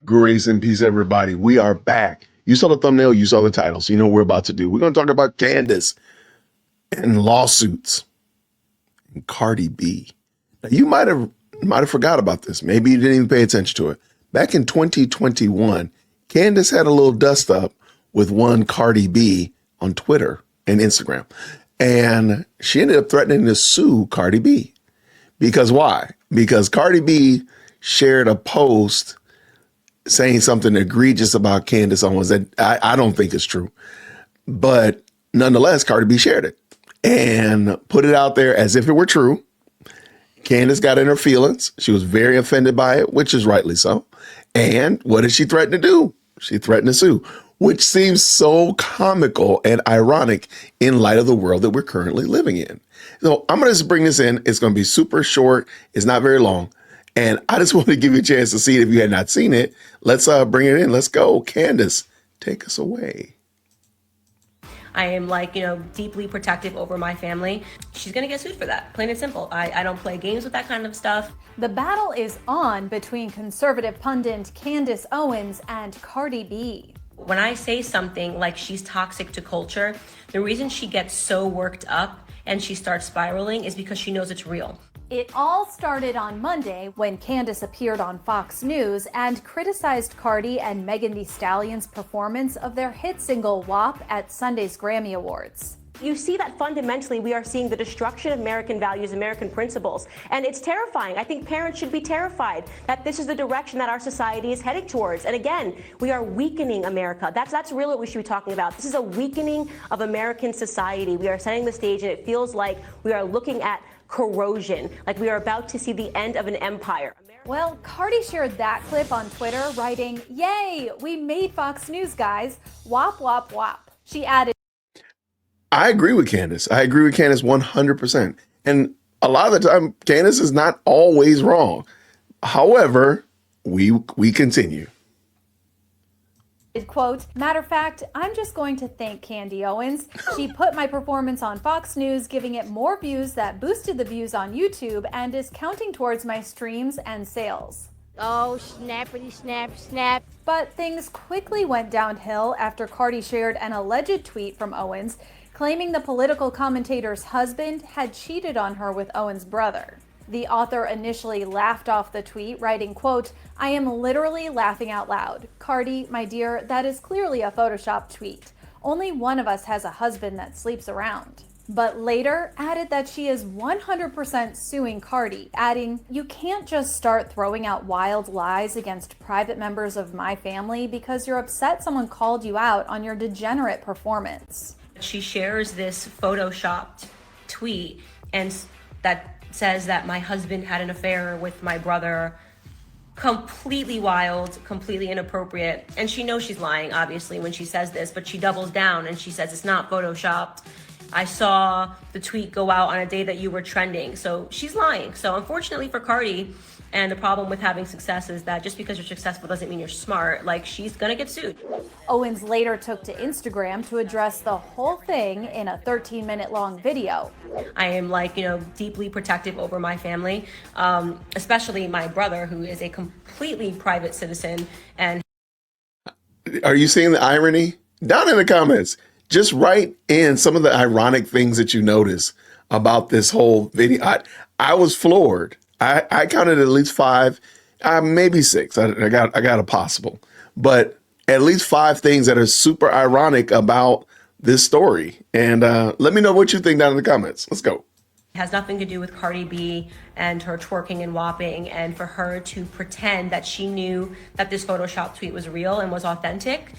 Grace and peace, everybody. We are back. You saw the thumbnail, you saw the title, so you know what we're about to do. We're going to talk about Candace and lawsuits and Cardi B. Now, you might have forgot about this. Maybe you didn't even pay attention to it. Back in 2021, Candace had a little dust up with one Cardi B on Twitter and Instagram. And she ended up threatening to sue Cardi B. Because why? Because Cardi B shared a post saying something egregious about Candace Owens that I don't think is true. But nonetheless, Cardi B shared it and put it out there as if it were true. Candace got in her feelings. She was very offended by it, which is rightly so. And what did she threaten to do? She threatened to sue, which seems so comical and ironic in light of the world that we're currently living in. So I'm going to just bring this in. It's going to be super short. It's not very long. And I just want to give you a chance to see it if you had not seen it. Let's bring it in. Let's go. Candace, take us away. I am deeply protective over my family. She's gonna get sued for that, plain and simple. I don't play games with that kind of stuff. The battle is on between conservative pundit Candace Owens and Cardi B. When I say something like she's toxic to culture, the reason she gets so worked up and she starts spiraling is because she knows it's real. It all started on Monday when Candace appeared on Fox News and criticized Cardi and Megan Thee Stallion's performance of their hit single WAP at Sunday's Grammy Awards. You see that fundamentally we are seeing the destruction of American values, American principles, and it's terrifying. I think parents should be terrified that this is the direction that our society is heading towards. And again, we are weakening America. That's really what we should be talking about. This is a weakening of American society. We are setting the stage, and it feels like we are looking at corrosion, like we are about to see the end of an empire. Well, Cardi shared that clip on Twitter, writing, "Yay, we made Fox News, guys. Wop, wop, wop." She added, I agree with Candace. I agree with Candace 100%. And a lot of the time, Candace is not always wrong. However, we continue. Quote, "Matter of fact, I'm just going to thank Candy Owens. She put my performance on Fox News, giving it more views that boosted the views on YouTube and is counting towards my streams and sales." Oh, snappity snap, snap. But things quickly went downhill after Cardi shared an alleged tweet from Owens claiming the political commentator's husband had cheated on her with Owens' brother. The author initially laughed off the tweet, writing, quote, "I am literally laughing out loud. Cardi, my dear, that is clearly a Photoshop tweet. Only one of us has a husband that sleeps around." But later added that she is 100% suing Cardi, adding, "You can't just start throwing out wild lies against private members of my family because you're upset someone called you out on your degenerate performance." She shares this photoshopped tweet and that says that my husband had an affair with my brother. Completely wild, completely inappropriate. And she knows she's lying, obviously, when she says this, but she doubles down and she says it's not photoshopped. I saw the tweet go out on a day that you were trending. So she's lying. So unfortunately for Cardi, and the problem with having success is that just because you're successful doesn't mean you're smart. Like, she's gonna get sued. Owens later took to Instagram to address the whole thing in a 13-minute long video. I am deeply protective over my family, especially my brother, who is a completely private citizen. And Are you seeing the irony? Down in the comments, just write in some of the ironic things that you notice about this whole video. I was floored. I counted at least 5, maybe 6. I got a possible, but at least 5 things that are super ironic about this story. And let me know what you think down in the comments. Let's go. It has nothing to do with Cardi B and her twerking and whopping, and for her to pretend that she knew that this Photoshop tweet was real and was authentic.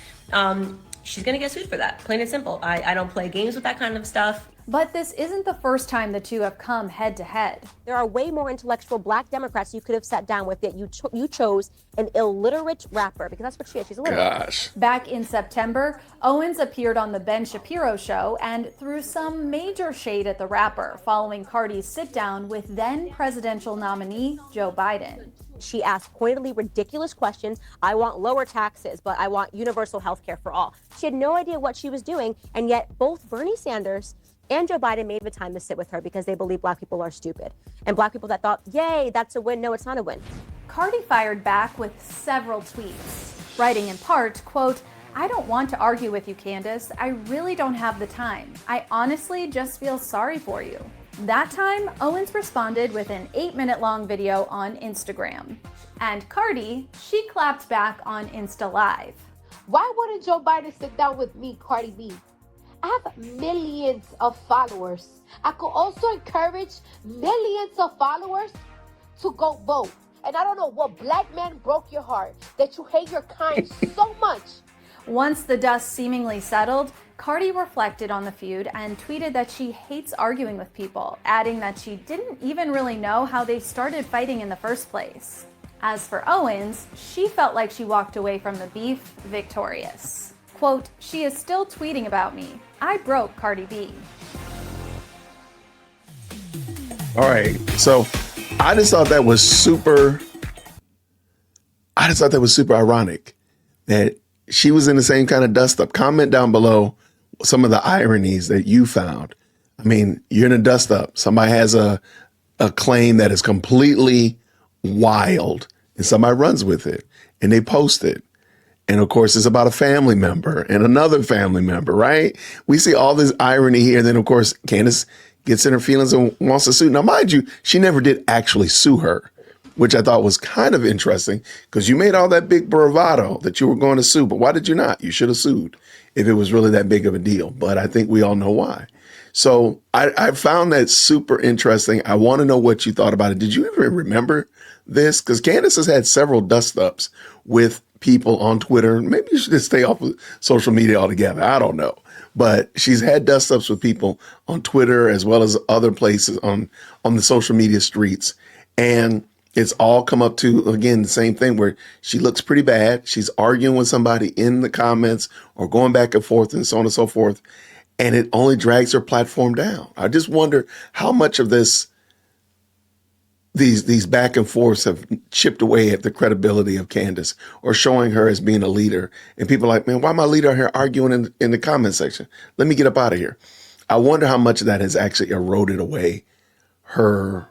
She's gonna get sued for that, plain and simple. I don't play games with that kind of stuff. But this isn't the first time the two have come head to head. There are way more intellectual black Democrats you could have sat down with, yet you chose an illiterate rapper, because that's what she is. She's illiterate. Gosh. Back in September, Owens appeared on the Ben Shapiro show and threw some major shade at the rapper following Cardi's sit-down with then presidential nominee Joe Biden. She asked pointedly ridiculous questions. I want lower taxes, but I want universal health care for all. She had no idea what she was doing, and yet both Bernie Sanders and Joe Biden made the time to sit with her because they believe black people are stupid. And black people that thought, yay, that's a win. No, it's not a win. Cardi fired back with several tweets, writing in part, quote, "I don't want to argue with you, Candace. I really don't have the time. I honestly just feel sorry for you." That time, Owens responded with an 8-minute long video on Instagram. And Cardi, she clapped back on Insta Live. Why wouldn't Joe Biden sit down with me, Cardi B? I have millions of followers. I could also encourage millions of followers to go vote. And I don't know what black man broke your heart that you hate your kind so much. Once the dust seemingly settled, Cardi reflected on the feud and tweeted that she hates arguing with people, adding that she didn't even really know how they started fighting in the first place. As for Owens, she felt like she walked away from the beef victorious. Quote, "She is still tweeting about me. I broke Cardi B." All right. So I just thought that was super ironic that she was in the same kind of dust up. Comment down below some of the ironies that you found. I mean, you're in a dust up. Somebody has a claim that is completely wild and somebody runs with it and they post it. And of course, it's about a family member and another family member, right? We see all this irony here. And then, of course, Candace gets in her feelings and wants to sue. Now, mind you, she never did actually sue her, which I thought was kind of interesting because you made all that big bravado that you were going to sue. But why did you not? You should have sued if it was really that big of a deal. But I think we all know why. So I found that super interesting. I want to know what you thought about it. Did you even remember this? Because Candace has had several dust ups with people on Twitter. Maybe you should just stay off of social media altogether. I don't know. But she's had dust ups with people on Twitter as well as other places on the social media streets. And it's all come up to, again, the same thing where she looks pretty bad. She's arguing with somebody in the comments or going back and forth and so on and so forth. And it only drags her platform down. I just wonder how much of these back and forths have chipped away at the credibility of Candace or showing her as being a leader. And people are like, man, why my leader here arguing in the comment section? Let me get up out of here. I wonder how much of that has actually eroded away her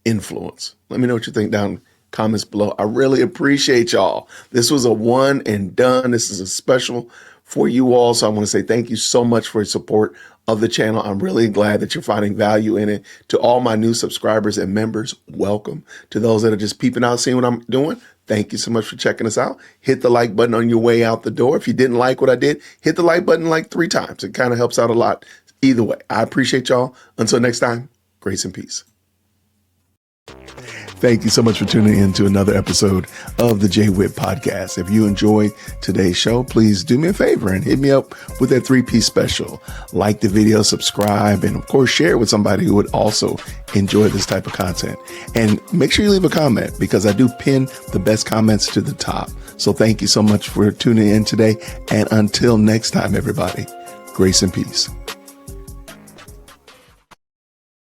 influence. Let me know what you think down in the comments below. I really appreciate y'all. This was a one and done. This is a special for you all. So I want to say thank you so much for your support of the channel. I'm really glad that you're finding value in it. To all my new subscribers and members, welcome. To those that are just peeping out, seeing what I'm doing, thank you so much for checking us out. Hit the like button on your way out the door. If you didn't like what I did, hit the like button like 3 times. It kind of helps out a lot. Either way, I appreciate y'all. Until next time, grace and peace. Thank you so much for tuning in to another episode of the Jay Whip Podcast. If you enjoyed today's show, please do me a favor and hit me up with that 3-piece special. Like the video, subscribe, and of course, share it with somebody who would also enjoy this type of content. And make sure you leave a comment because I do pin the best comments to the top. So thank you so much for tuning in today. And until next time, everybody, grace and peace.